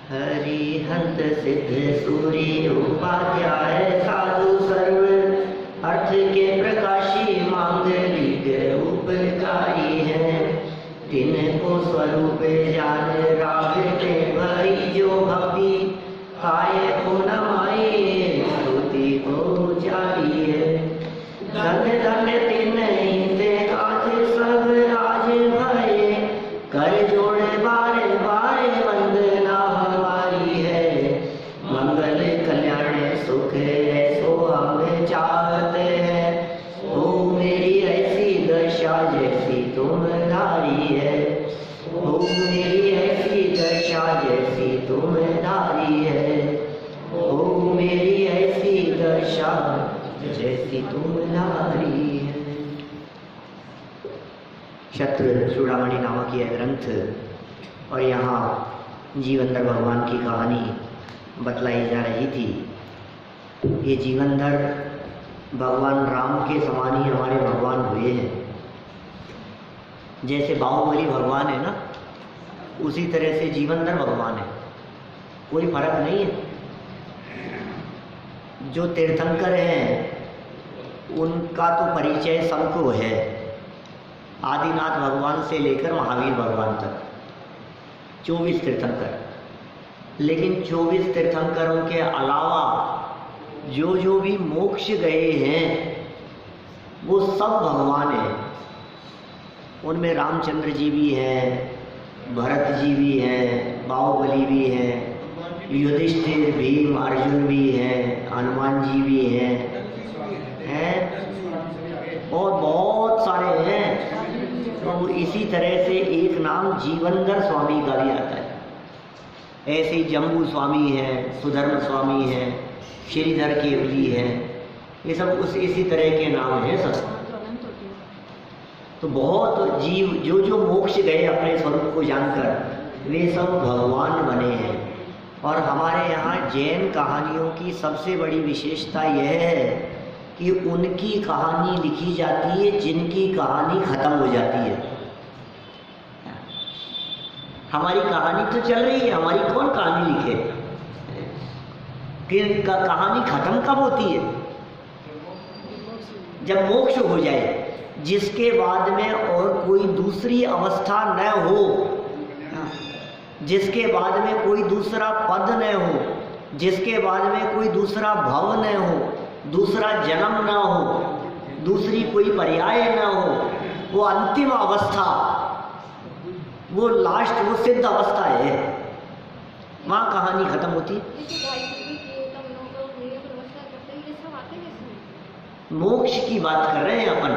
हरिहंत सिद्ध सूर्य उपाध्याय साधु सर्व अर्थ के प्रकाशी मांगलिक उपकारी है। तिनको स्वरूप जान रागते भई जो भक्ति पाए पूनमाई स्तुति को जारी है। धन्य धन्य तिन्हीं ते काज सब राज भये कर जोड़े बारे बारे वंदना हमारी है। मंगल कल्याण सुख ऐसो हम चाहते हैं। ओ मेरी ऐसी दशा जैसी तुम धारी है। ओ मेरी ऐसी दशा जैसी तुम धारी है। ओ मेरी ऐसी दशा जैसी तुम धारी है। शत्र चूड़ामणि नामक यह ग्रंथ और यहाँ जीवनधर भगवान की कहानी बतलाई जा रही थी। ये जीवनधर भगवान राम के समान ही हमारे भगवान हुए हैं। जैसे बाहुबली भगवान है ना, उसी तरह से जीवनधर भगवान है। कोई फर्क नहीं है। जो तीर्थंकर हैं उनका तो परिचय सबको है, आदिनाथ भगवान से लेकर महावीर भगवान तक 24 तीर्थंकर। लेकिन 24 तीर्थंकरों के अलावा जो भी मोक्ष गए हैं वो सब भगवान हैं। उनमें रामचंद्र जी भी हैं, भरत जी भी हैं, बाहुबली भी हैं, युधिष्ठिर भीम अर्जुन भी हैं, हनुमान जी भी हैं और बहुत सारे हैं। तो इसी तरह से एक नाम जीवनधर स्वामी का भी आता है। ऐसे जम्बू स्वामी हैं, सुधर्म स्वामी हैं, श्रीधर केवली हैं, ये सब इसी तरह के नाम हैं सब। तो बहुत जीव जो मोक्ष गए अपने स्वरूप को जानकर वे सब भगवान बने हैं। और हमारे यहाँ जैन कहानियों की सबसे बड़ी विशेषता यह है कि उनकी कहानी लिखी जाती है जिनकी कहानी खत्म हो जाती है। हमारी कहानी तो चल रही है, हमारी कौन कहानी लिखे? कि कहानी खत्म कब होती है? जब मोक्ष हो जाए, जिसके बाद में और कोई दूसरी अवस्था न हो, जिसके बाद में कोई दूसरा पद न हो, जिसके बाद में कोई दूसरा भव न हो, दूसरा जन्म ना हो, दूसरी कोई पर्याय ना हो, वो अंतिम अवस्था, वो लास्ट, वो सिद्ध अवस्था है। वहाँ कहानी खत्म होती। मोक्ष की बात कर रहे हैं अपन।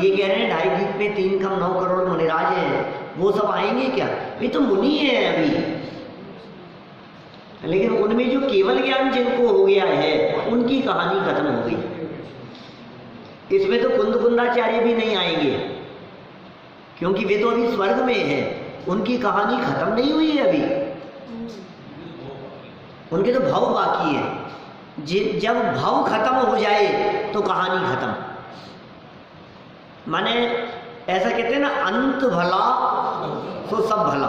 ये कह रहे हैं 2.5 दीप में 3 कम 9 करोड़ मुनिराज हैं, वो सब आएंगे क्या? ये तो मुनि है अभी। लेकिन उनमें जो केवल ज्ञान जिनको हो गया है उनकी कहानी खत्म हो गई। इसमें तो कुंद कुंदाचार्य भी नहीं आएंगे क्योंकि वे तो अभी स्वर्ग में हैं। उनकी कहानी खत्म नहीं हुई है अभी, उनके तो भव बाकी है। जब भव खत्म हो जाए तो कहानी खत्म। माने ऐसा कहते हैं ना, अंत भला तो सब भला।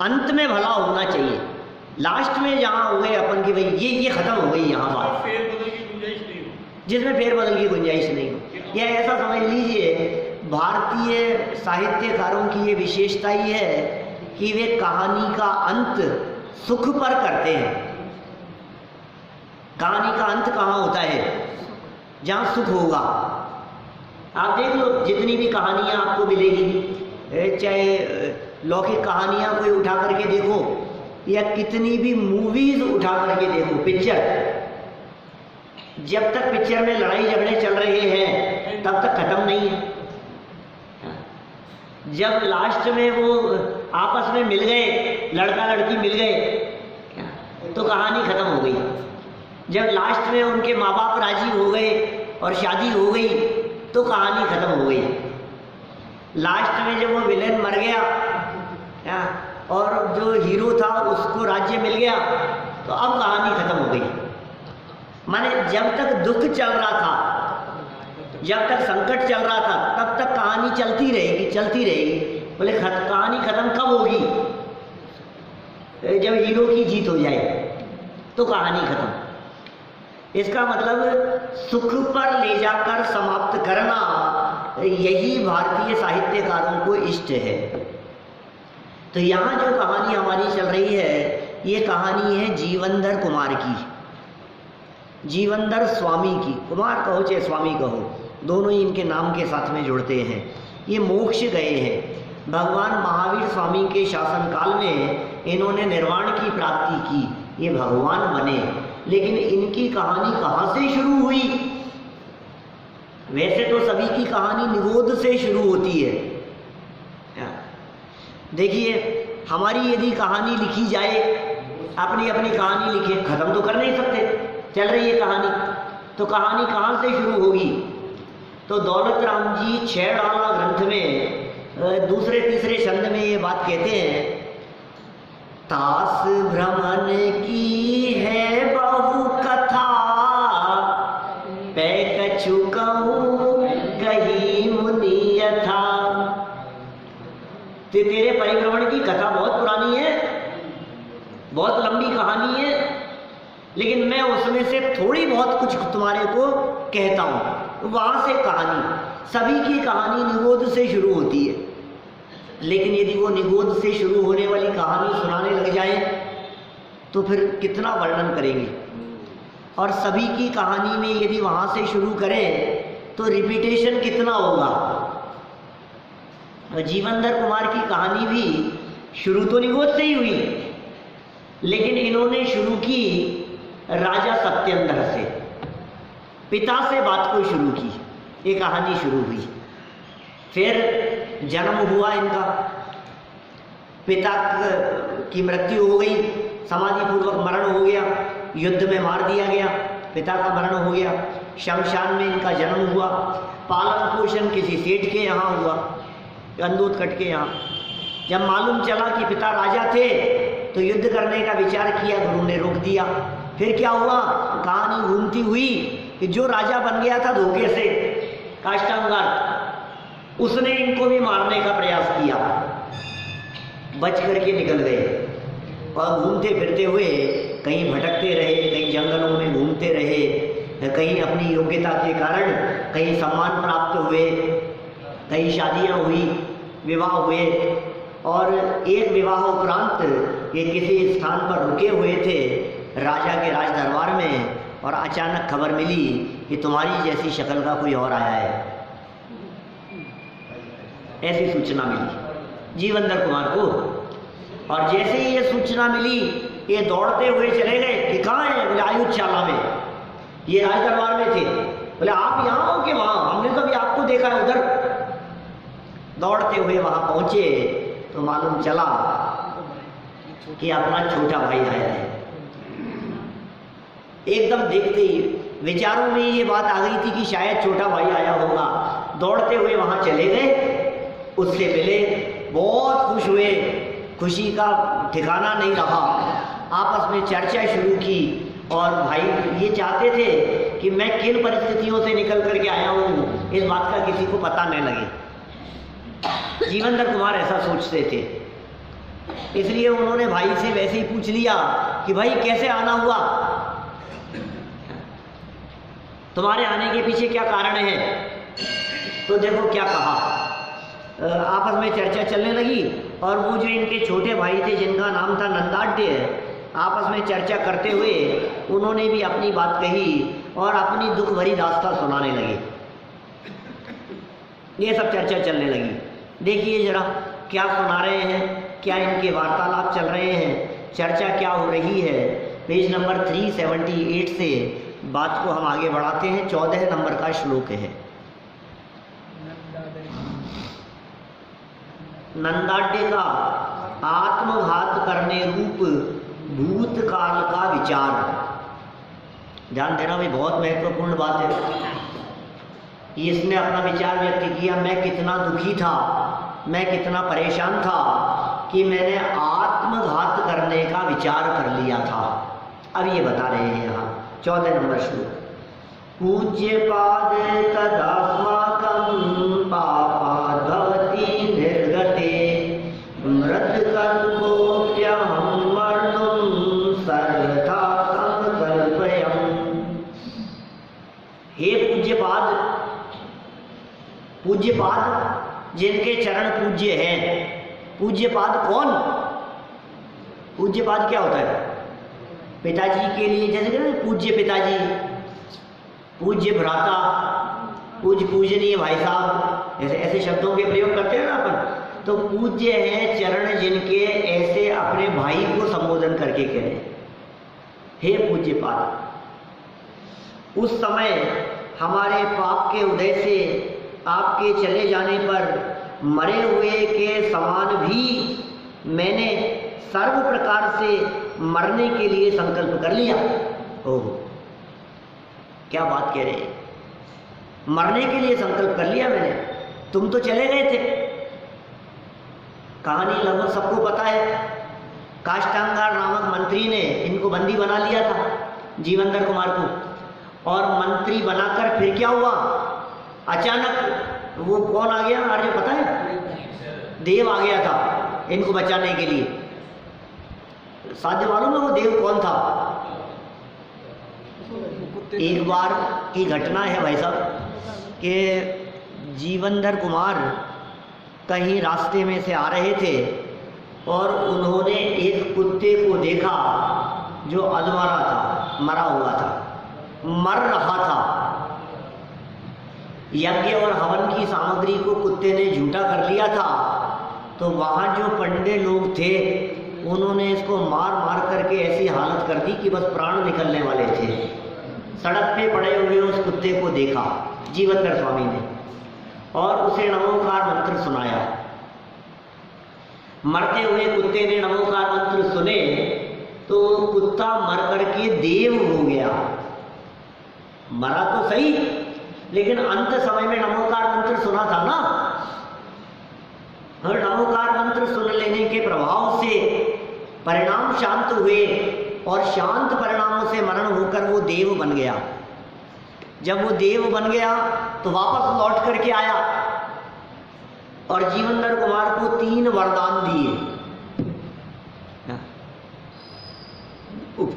अंत में भला होना चाहिए। लास्ट में जहाँ हो गए अपन की भाई ये खत्म हो गई यहाँ बात, जिसमें फेरबदल की गुंजाइश नहीं हो। यह ऐसा समझ लीजिए, भारतीय साहित्यकारों की ये विशेषता ही है कि वे कहानी का अंत सुख पर करते हैं। कहानी का अंत कहाँ होता है? जहाँ सुख होगा। आप देख लो, जितनी भी कहानियाँ आपको मिलेगी, चाहे लौकिक कहानियाँ कोई उठा करके देखो या कितनी भी मूवीज उठा करके देखो, पिक्चर, जब तक पिक्चर में लड़ाई झगड़े चल रहे हैं तब तक खत्म नहीं है। जब लास्ट में वो आपस में मिल गए, लड़का लड़की मिल गए, तो कहानी खत्म हो गई। जब लास्ट में उनके माँ बाप राजी हो गए और शादी हो गई तो कहानी खत्म हो गई। लास्ट में जब वो विलेन मर गया और जो हीरो था उसको राज्य मिल गया तो अब कहानी खत्म हो गई। माने जब तक दुख चल रहा था, जब तक संकट चल रहा था, तब तक कहानी चलती रहेगी, चलती रहेगी। बोले कहानी खत्म कब होगी? जब हीरो की जीत हो जाए तो कहानी खत्म। इसका मतलब सुख पर ले जाकर समाप्त करना, यही भारतीय साहित्यकारों को इष्ट है। तो यहाँ जो कहानी हमारी चल रही है, ये कहानी है जीवनधर कुमार की, जीवनधर स्वामी की। कुमार कहो चाहे स्वामी कहो, दोनों ही इनके नाम के साथ में जुड़ते हैं। ये मोक्ष गए हैं। भगवान महावीर स्वामी के शासन काल में इन्होंने निर्वाण की प्राप्ति की, ये भगवान बने। लेकिन इनकी कहानी कहाँ से शुरू हुई? वैसे तो सभी की कहानी निगोद से शुरू होती है। देखिए, हमारी यदि कहानी लिखी जाए, अपनी अपनी कहानी लिखे, खत्म तो कर नहीं सकते, चल रही है कहानी, तो कहानी कहाँ से शुरू होगी? तो दौलत राम जी 6 डाला ग्रंथ में दूसरे तीसरे छंद में ये बात कहते हैं, तास भ्रमण की है बहु कथा, पै कछु कहूं कही मुनि यथा। तेरे परिभ्रमण की कथा बहुत पुरानी है, बहुत लंबी कहानी है, लेकिन मैं उसमें से थोड़ी बहुत कुछ तुम्हारे को कहता हूं। वहां से कहानी, सभी की कहानी निगोद से शुरू होती है, लेकिन यदि वो निगोद से शुरू होने वाली कहानी सुनाने लग जाए तो फिर कितना वर्णन करेंगे। और सभी की कहानी में यदि वहां से शुरू करें तो रिपीटेशन कितना होगा। जीवनधर कुमार की कहानी भी शुरू तो निगोद से ही हुई, लेकिन इन्होंने शुरू की राजा सत्येंद्र से, पिता से बात को शुरू की, ये कहानी शुरू हुई। फिर जन्म हुआ इनका, पिता की मृत्यु हो गई, समाधिपूर्वक मरण हो गया, युद्ध में मार दिया गया, पिता का मरण हो गया। शमशान में इनका जन्म हुआ, पालन पोषण किसी सेठ के यहाँ हुआ, गंदूत कट के यहाँ। जब मालूम चला कि पिता राजा थे तो युद्ध करने का विचार किया, गुरु ने रोक दिया। फिर क्या हुआ, कहानी घूमती हुई कि जो राजा बन गया था धोखे से, काष्टांगार, उसने इनको भी मारने का प्रयास किया, बच करके निकल गए। और घूमते फिरते हुए कहीं भटकते रहे, कहीं जंगलों में घूमते रहे, कहीं अपनी योग्यता के कारण कहीं सम्मान प्राप्त हुए, कहीं शादियां हुई, विवाह हुए। और एक विवाह उपरांत ये किसी स्थान पर रुके हुए थे राजा के राज दरबार में, और अचानक खबर मिली कि तुम्हारी जैसी शक्ल का कोई और आया है। ऐसी सूचना मिली जीवनधर कुमार को। और जैसे ही ये सूचना मिली, ये दौड़ते हुए चले गए कि कहाँ है? बोले आयुधशाला में। ये राज दरबार में थे। बोले आप यहाँ हो कि वहाँ? हमने तो अभी आपको देखा है उधर। दौड़ते हुए वहाँ पहुँचे तो मालूम चला कि अपना छोटा भाई आया है। एकदम देखते ही विचारों में ये बात आ गई थी कि शायद छोटा भाई आया होगा। दौड़ते हुए वहाँ चले गए, उससे मिले, बहुत खुश हुए, खुशी का ठिकाना नहीं रहा। आपस में चर्चा शुरू की और भाई ये चाहते थे कि मैं किन परिस्थितियों से निकल करके आया हूँ, इस बात का किसी को पता नहीं लगे। जीवनधर कुमार ऐसा सोचते थे, इसलिए उन्होंने भाई से वैसे ही पूछ लिया कि भाई कैसे आना हुआ, तुम्हारे आने के पीछे क्या कारण है? तो देखो क्या कहा। आपस में चर्चा चलने लगी और वो जो इनके छोटे भाई थे जिनका नाम था नंदाढ़, आपस में चर्चा करते हुए उन्होंने भी अपनी बात कही और अपनी दुख भरी दास्तां सुनाने लगे। ये सब चर्चा चलने लगी। देखिए जरा क्या सुना रहे हैं, क्या इनके वार्तालाप चल रहे हैं, चर्चा क्या हो रही है। पेज नंबर 378 से बात को हम आगे बढ़ाते हैं। 14 नंबर का श्लोक है। नंदाढ़ का आत्मघात करने रूप भूतकाल का विचार। ध्यान देना भाई, बहुत महत्वपूर्ण बात है। इसने अपना विचार व्यक्त किया, मैं कितना दुखी था, मैं कितना परेशान था कि मैंने आत्मघात करने का विचार कर लिया था। अब ये बता रहे हैं यहाँ 14 नंबर श्लोक। पूज्य पाद तदास्माकं पापाद्भवति निर्गते मृतकल्पोऽप्यहं पूज्यपाद जिनके चरण पूज्य हैं। पूज्यपाद कौन? पूज्यपाद क्या होता है? पिताजी के लिए जैसे कहते हैं पूज्य पिताजी, पूज्य भ्राता, पूजनीय भाई साहब, ऐसे ऐसे शब्दों के प्रयोग करते हैं ना अपन। तो पूज्य है चरण जिनके, ऐसे अपने भाई को संबोधन करके कह रहे हैं, हे पूज्यपाद। उस समय हमारे पाप के उदय से आपके चले जाने पर मरे हुए के समान भी मैंने सर्व प्रकार से मरने के लिए संकल्प कर लिया। ओह, क्या बात कह रहे हैं, मरने के लिए संकल्प कर लिया मैंने। तुम तो चले गए थे। कहानी लगभग सबको पता है। काष्टांगार नामक मंत्री ने इनको बंदी बना लिया था, जीवनधर कुमार को। और मंत्री बनाकर फिर क्या हुआ, अचानक वो कौन आ गया आर्य पता है? देव आ गया था इनको बचाने के लिए। साध्य मालूम है वो देव कौन था? एक बार की घटना है भाई साहब कि जीवनधर कुमार कहीं रास्ते में से आ रहे थे और उन्होंने एक कुत्ते को देखा जो अधमरा था, मरा हुआ था, मर रहा था। यज्ञ और हवन की सामग्री को कुत्ते ने झूठा कर लिया था। तो वहाँ जो पंडे लोग थे उन्होंने इसको मार मार करके ऐसी हालत कर दी कि बस प्राण निकलने वाले थे। सड़क पे पड़े हुए उस कुत्ते को देखा जीवनधर स्वामी ने और उसे नमोकार मंत्र सुनाया। मरते हुए कुत्ते ने नमोकार मंत्र सुने तो कुत्ता मर करके देव हो गया। मरा तो सही, लेकिन अंत समय में नमोकार मंत्र सुना था ना। और नमोकार मंत्र सुन लेने के प्रभाव से परिणाम शांत हुए और शांत परिणामों से मरण होकर वो देव बन गया। जब वो देव बन गया तो वापस लौट करके आया और जीवनधर कुमार को 3 वरदान दिए।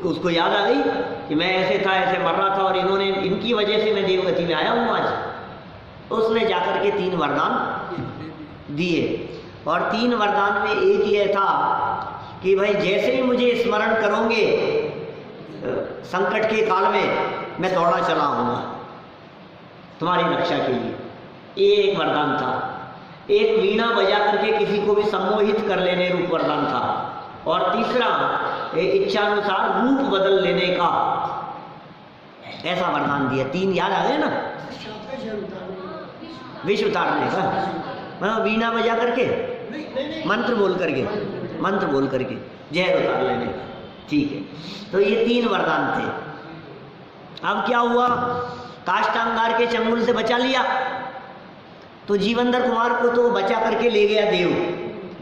उसको याद आ गई कि मैं ऐसे था, ऐसे मर रहा था और इन्होंने, इनकी वजह से मैं देवगति में आया हूं आज। उसने जाकर के 3 वरदान दिए और 3 वरदान में एक ये था कि भाई जैसे ही मुझे स्मरण करोगे संकट के काल में, मैं दौड़ा चला आऊंगा तुम्हारी रक्षा के लिए। ये एक वरदान था। एक वीणा बजा करके किसी को भी सम्मोहित कर लेने रूप वरदान था। और तीसरा इच्छानुसार रूप बदल लेने का ऐसा वरदान दिया। 3 याद आ गए ना? विष उतारने का, वीणा बजा करके, मंत्र बोल करके जहर उतार लेने का। ठीक है, तो ये 3 वरदान थे। अब क्या हुआ, काष्टांगार के चंगुल से बचा लिया तो जीवनधर कुमार को तो बचा करके ले गया देव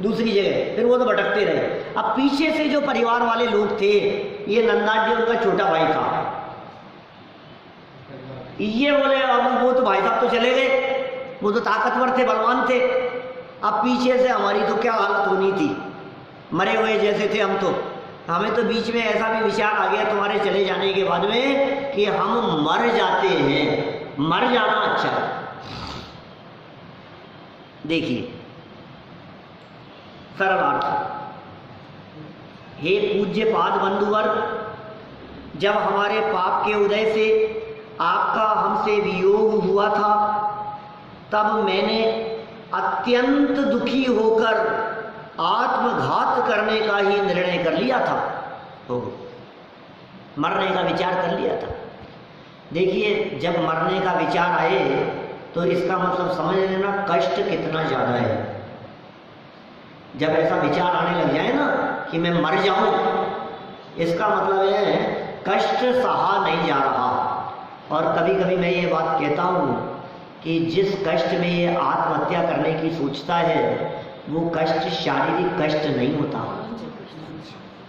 दूसरी जगह, फिर वो तो भटकते रहे। अब पीछे से जो परिवार वाले लोग थे, ये नंदाढ़ उनका छोटा भाई था, ये बोले अब वो तो भाई साहब तो चले गए, वो तो ताकतवर थे, बलवान थे, अब पीछे से हमारी तो क्या हालत होनी थी, मरे हुए जैसे थे हम तो। हमें तो बीच में ऐसा भी विचार आ गया तुम्हारे चले जाने के बाद में कि हम मर जाते हैं, मर जाना अच्छा है। देखिए सरल अर्थ, हे पूज्य पाद बंधुवर, जब हमारे पाप के उदय से आपका हमसे वियोग हुआ था तब मैंने अत्यंत दुखी होकर आत्मघात करने का ही निर्णय कर लिया था। मरने का विचार कर लिया था। देखिए जब मरने का विचार आए तो इसका मतलब समझ लेना कष्ट कितना ज़्यादा है। जब ऐसा विचार आने लग जाए ना कि मैं मर जाऊं, इसका मतलब है कष्ट सहा नहीं जा रहा। और कभी कभी मैं ये बात कहता हूँ कि जिस कष्ट में ये आत्महत्या करने की सोचता है वो कष्ट शारीरिक कष्ट नहीं होता,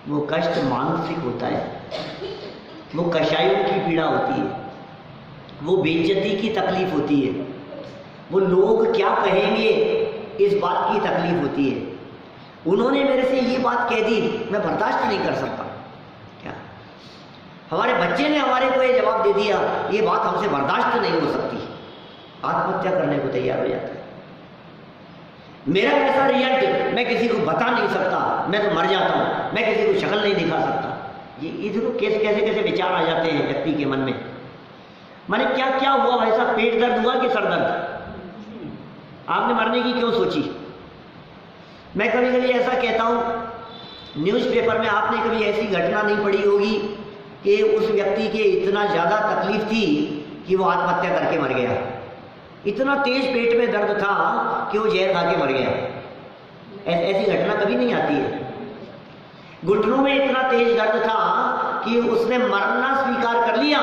वो कष्ट मानसिक होता है, वो कषायों की पीड़ा होती है, वो बेइज्जती की तकलीफ होती है, वो लोग क्या कहेंगे इस बात की तकलीफ होती है। उन्होंने मेरे से ये बात कह दी, मैं बर्दाश्त नहीं कर सकता। क्या हमारे बच्चे ने हमारे को ये जवाब दे दिया, ये बात हमसे बर्दाश्त नहीं हो सकती, आत्महत्या करने को तैयार हो जाता है। मेरा ऐसा रिजल्ट मैं किसी को बता नहीं सकता, मैं तो मर जाता हूँ, मैं किसी को शक्ल नहीं दिखा सकता। ये देखो कैसे कैसे विचार आ जाते हैं व्यक्ति के मन में। माने क्या क्या हुआ भाई साहब, पेट दर्द हुआ कि सर दर्द? आपने मरने की क्यों सोची? मैं कभी कभी ऐसा कहता हूँ, न्यूज़पेपर में आपने कभी ऐसी घटना नहीं पढ़ी होगी कि उस व्यक्ति के इतना ज़्यादा तकलीफ थी कि वो आत्महत्या करके मर गया। इतना तेज पेट में दर्द था कि वो जहर खा के मर गया। ऐसी घटना कभी नहीं आती है। घुटनों में इतना तेज दर्द था कि उसने मरना स्वीकार कर लिया,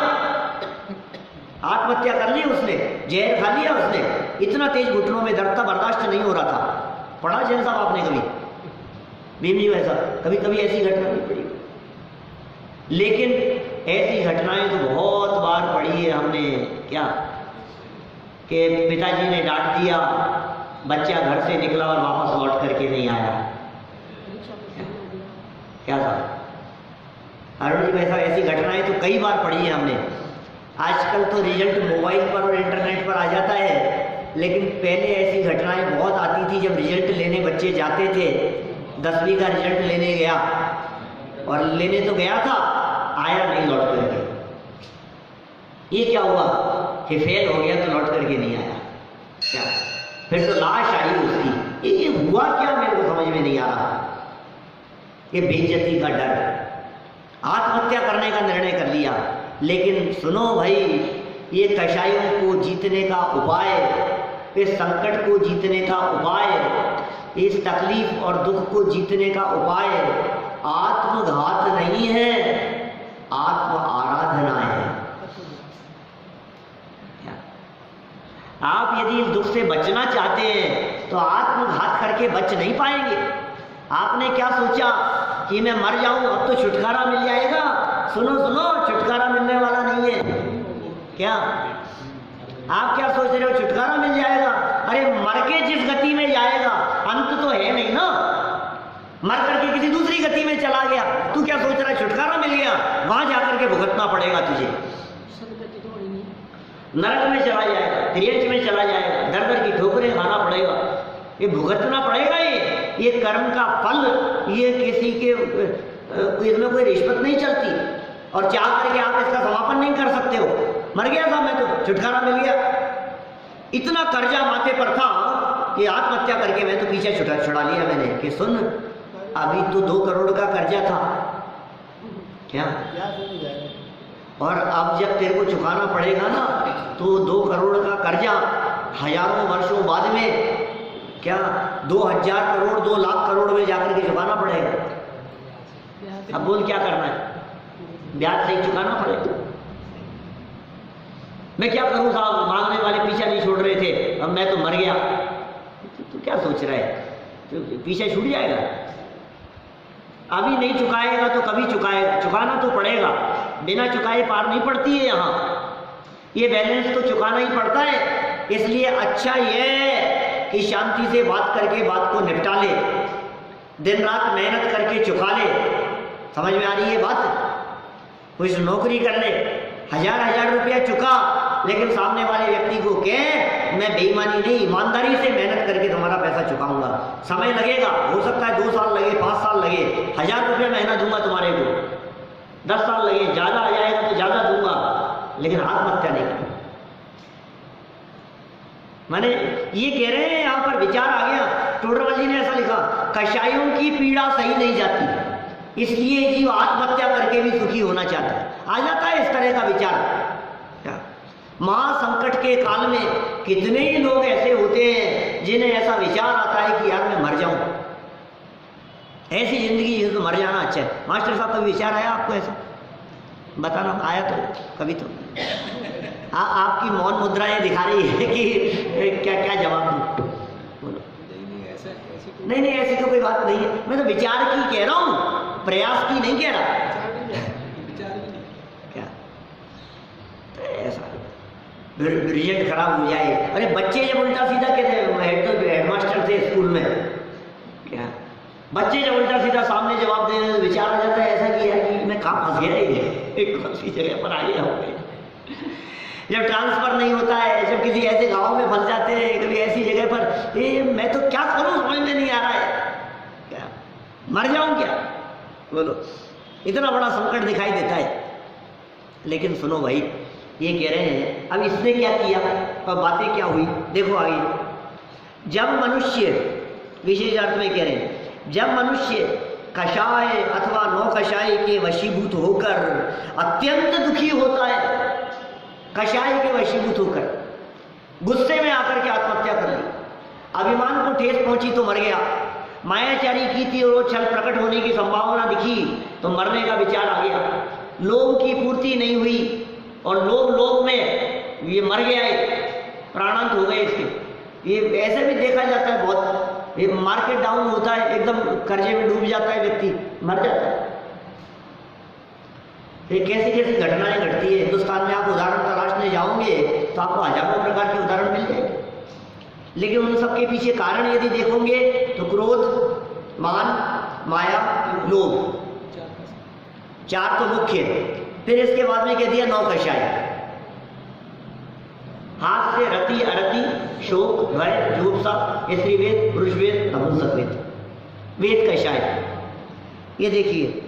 आत्महत्या कर ली उसने, जहर खा लिया उसने। इतना तेज घुटनों में दर्द था, बर्दाश्त नहीं हो रहा था। पढ़ा जैन साहब आपने कभी? भीम जी वैसा कभी कभी ऐसी घटना नहीं पड़ी। लेकिन ऐसी घटनाएं तो बहुत बार पढ़ी है हमने। क्या कि पिताजी ने डांट दिया, बच्चा घर से निकला और वापस लौट करके नहीं आया। क्या था अरुण जी वैसा? ऐसी घटनाएं तो कई बार पढ़ी है हमने। आजकल तो रिजल्ट मोबाइल पर और इंटरनेट पर आ जाता है, लेकिन पहले ऐसी घटनाएं बहुत आती थी। जब रिजल्ट लेने बच्चे जाते थे, 10वीं का रिजल्ट लेने गया और लेने तो गया था, आया नहीं लौट करके। ये क्या हुआ कि फेल हो गया तो लौट करके नहीं आया। क्या फिर तो लाश आई उसकी। ये हुआ क्या मेरे को समझ में नहीं आ रहा। ये बेइज्जती का डर, आत्महत्या करने का निर्णय कर लिया। लेकिन सुनो भाई, ये कषायों को जीतने का उपाय, इस संकट को जीतने का उपाय, इस तकलीफ और दुख को जीतने का उपाय आत्मघात नहीं है, आत्म आराधना है। आप यदि इस दुख से बचना चाहते हैं तो आत्मघात करके बच नहीं पाएंगे। आपने क्या सोचा कि मैं मर जाऊं अब तो छुटकारा मिल जाएगा? सुनो सुनो, छुटकारा मिलने वाला नहीं है। क्या आप क्या सोच रहे हो छुटकारा मिल जाएगा? अरे मर के जिस गति में जाएगा अंत तो है नहीं ना। मर करके किसी दूसरी गति में चला गया, तू क्या सोच रहा है छुटकारा मिल गया? वहां जाकर के भुगतना पड़ेगा तुझे। नरक में चला जाएगा, त्रियंच में चला जाएगा, दर दर की ठोकरें खाना पड़ेगा, ये भुगतना पड़ेगा। ये कर्म का फल, ये किसी के इसमें कोई रिश्वत नहीं चलती और चाह करके आप इसका समापन नहीं कर सकते हो। मर गया था मैं तो छुटकारा मिल गया। इतना कर्जा माथे पर था कि आत्महत्या करके मैं तो पीछे छुड़ा लिया मैंने कि सुन अभी तो 2 करोड़ का कर्जा था क्या, और अब जब तेरे को चुकाना पड़ेगा ना तो 2 करोड़ का कर्जा हजारों वर्षों बाद में क्या 2000 करोड़ 2 लाख करोड़ में जाकर के चुकाना पड़ेगा। अब बोल क्या करना है? ब्याज से ही चुकाना पड़ेगा। मैं क्या करूं साहब, मांगने वाले पीछा नहीं छोड़ रहे थे, अब मैं तो मर गया। तू क्या सोच रहा है? तो पीछे छूट जाएगा। अभी नहीं चुकाएगा तो कभी चुकाएगा, चुकाना तो पड़ेगा। बिना चुकाए पार नहीं पड़ती है यहाँ, ये बैलेंस तो चुकाना ही पड़ता है। इसलिए अच्छा ये कि शांति से बात करके बात को निपटा ले, दिन रात मेहनत करके चुका ले। समझ में आ रही है बात? कुछ नौकरी कर ले, 1000 रुपया चुका, लेकिन सामने वाले व्यक्ति को कह मैं बेईमानी नहीं ईमानदारी से मेहनत करके तुम्हारा पैसा चुकाऊंगा। समय लगेगा, हो सकता है 2 साल लगे, 5 साल लगे, 1000 रुपया महीना दूंगा तुम्हारे को, 10 साल लगे, ज्यादा आ जाएगा तो ज्यादा दूंगा, लेकिन आत्महत्या नहीं करनी। माने ये कह रहे हैं, यहाँ पर विचार आ गया। टोडरमल जी ने ऐसा लिखा, कषायों की पीड़ा सही नहीं जाती, इसलिए जीव आत्महत्या करके भी सुखी होना चाहता है। आ जाता है इस तरह का विचार। महासंकट के काल में कितने ही लोग ऐसे होते हैं जिन्हें ऐसा विचार आता है कि यार मैं मर जाऊं, ऐसी जिंदगी है तो मर जाना अच्छा है। मास्टर साहब कभी विचार आया आपको ऐसा? बताना, आया तो कभी तो? आपकी मौन मुद्राएं दिखा रही है कि क्या क्या जवाब दूं? बोलो। नहीं नहीं ऐसी तो कोई बात नहीं है, मैं तो विचार की कह रहा हूं, प्रयास की नहीं कह रहा। क्या ऐसा रिजल्ट खराब हो जाए? अरे बच्चे जब उल्टा सीधा कहते, हेडमास्टर थे स्कूल में, क्या बच्चे जब उल्टा सीधा सामने जवाब देने विचार आ जाता है ऐसा कि यार कि मैं कहाँ फंस गया, एक कौन सी जगह पर आ गया हो गए। जब ट्रांसफर नहीं होता है, जब किसी ऐसे गांव में फंस जाते हैं, कभी ऐसी जगह पर, ये मैं तो क्या करूं समझ में नहीं आ रहा है, क्या मर जाऊं क्या? बोलो, इतना बड़ा संकट दिखाई देता है। लेकिन सुनो भाई, ये कह रहे हैं अब इसने क्या किया और बातें क्या हुई, देखो आगे। जब मनुष्य, विशेष अर्थ में कह रहे हैं, जब मनुष्य कषाय अथवा नौ कषाय के वशीभूत होकर अत्यंत दुखी होता है, कषाय के वशीभूत होकर गुस्से में आकर के आत्महत्या कर ली, अभिमान को ठेस पहुंची तो मर गया, मायाचारी की थी और छल प्रकट होने की संभावना दिखी तो मरने का विचार आ गया, लोभ की पूर्ति नहीं हुई और लोभ में ये मर गया है, प्राणांत हो गए इसके। ये ऐसे भी देखा जाता है बहुत, ये मार्केट डाउन होता है, एकदम कर्जे में डूब जाता है व्यक्ति, मर जाता है। ये कैसी कैसी घटनाएं घटती है हिंदुस्तान में, आप उदाहरण तलाशने जाओगे तो आपको हजारों प्रकार के उदाहरण मिल जाएंगे। लेकिन उन सबके पीछे कारण यदि देखोगे तो क्रोध, मान, माया, लोभ, चार तो मुख्य। फिर इसके बाद में कह दिया नौ कषाय, हाथ से रति अरति शोक भय जुगुप्सा, स्त्री वेद, पुरुष वेद, नपुंसक वेद, वेद कषाय। ये देखिए,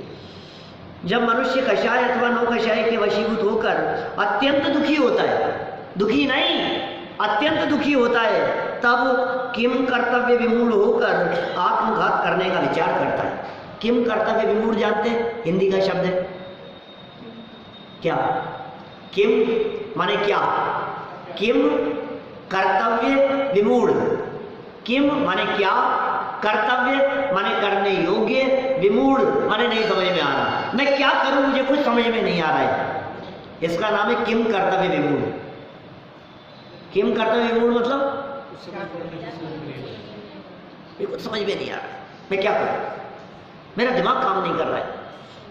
जब मनुष्य कषाय अथवा नौ कषाय के वशीभूत होकर अत्यंत दुखी होता है, दुखी नहीं अत्यंत दुखी होता है, तब किम कर्तव्य विमूढ़ होकर आत्मघात करने का विचार करता है। किम कर्तव्य विमूढ़ जानते हैं, हिंदी का शब्द है क्या? किम माने क्या? किम कर्तव्य विमूढ़, किम माने क्या, कर्तव्य माने करने योग्य, विमूढ़ माने नहीं समझ में आ रहा, मैं क्या करूं मुझे कुछ समझ में नहीं आ रहा है, इसका नाम है किम कर्तव्य विमूढ़। किम कर्तव्य विमूढ़ मतलब कुछ समझ में नहीं आ रहा, मैं क्या करूं, मेरा दिमाग काम नहीं कर रहा है,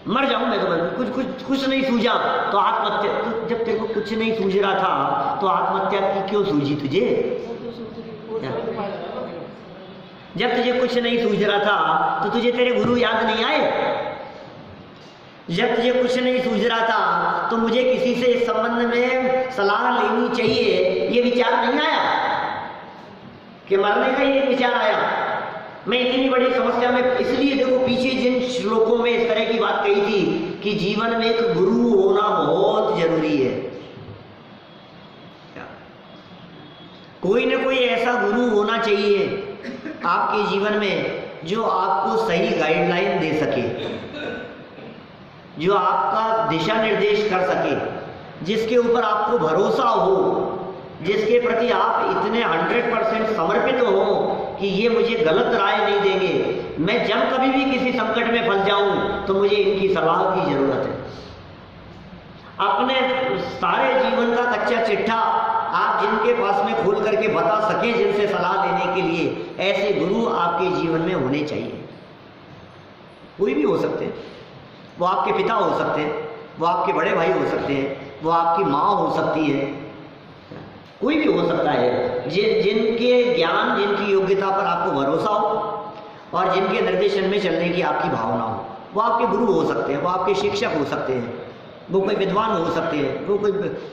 मर जाऊं मैं तो, कुछ नहीं सूझा तो आत्महत्या। तो जब तेरे को कुछ नहीं सूझ रहा था तो आत्महत्या की क्यों सूझी तुझे? जब तुझे कुछ नहीं सूझ रहा था तो तुझे तेरे गुरु याद नहीं आए? जब तुझे कुछ नहीं सूझ रहा था तो मुझे किसी से इस संबंध में सलाह लेनी चाहिए, ये विचार नहीं आया कि मरने का ये विचार आया? मैं इतनी बड़ी समस्या में, इसलिए देखो पीछे जिन श्लोकों में इस तरह की बात कही थी कि जीवन में एक गुरु होना बहुत जरूरी है। कोई ना कोई ऐसा गुरु होना चाहिए आपके जीवन में जो आपको सही गाइडलाइन दे सके, जो आपका दिशा निर्देश कर सके, जिसके ऊपर आपको भरोसा हो, जिसके प्रति आप इतने 100% समर्पित हो कि ये मुझे गलत राय नहीं देंगे, मैं जब कभी भी किसी संकट में फंस जाऊं तो मुझे इनकी सलाह की जरूरत है। अपने सारे जीवन का कच्चा चिट्ठा आप जिनके पास में खोल करके बता सकें, जिनसे सलाह लेने के लिए, ऐसे गुरु आपके जीवन में होने चाहिए। कोई भी हो सकते हैं, वो आपके पिता हो सकते हैं, वो आपके बड़े भाई हो सकते हैं, वो आपकी माँ हो सकती है, कोई भी हो सकता है जिनके ज्ञान, जिनकी योग्यता पर आपको भरोसा हो और जिनके निर्देशन में चलने की आपकी भावना हो, वो आपके गुरु हो सकते हैं, वो आपके शिक्षक हो सकते हैं, वो कोई विद्वान हो सकते हैं, वो कोई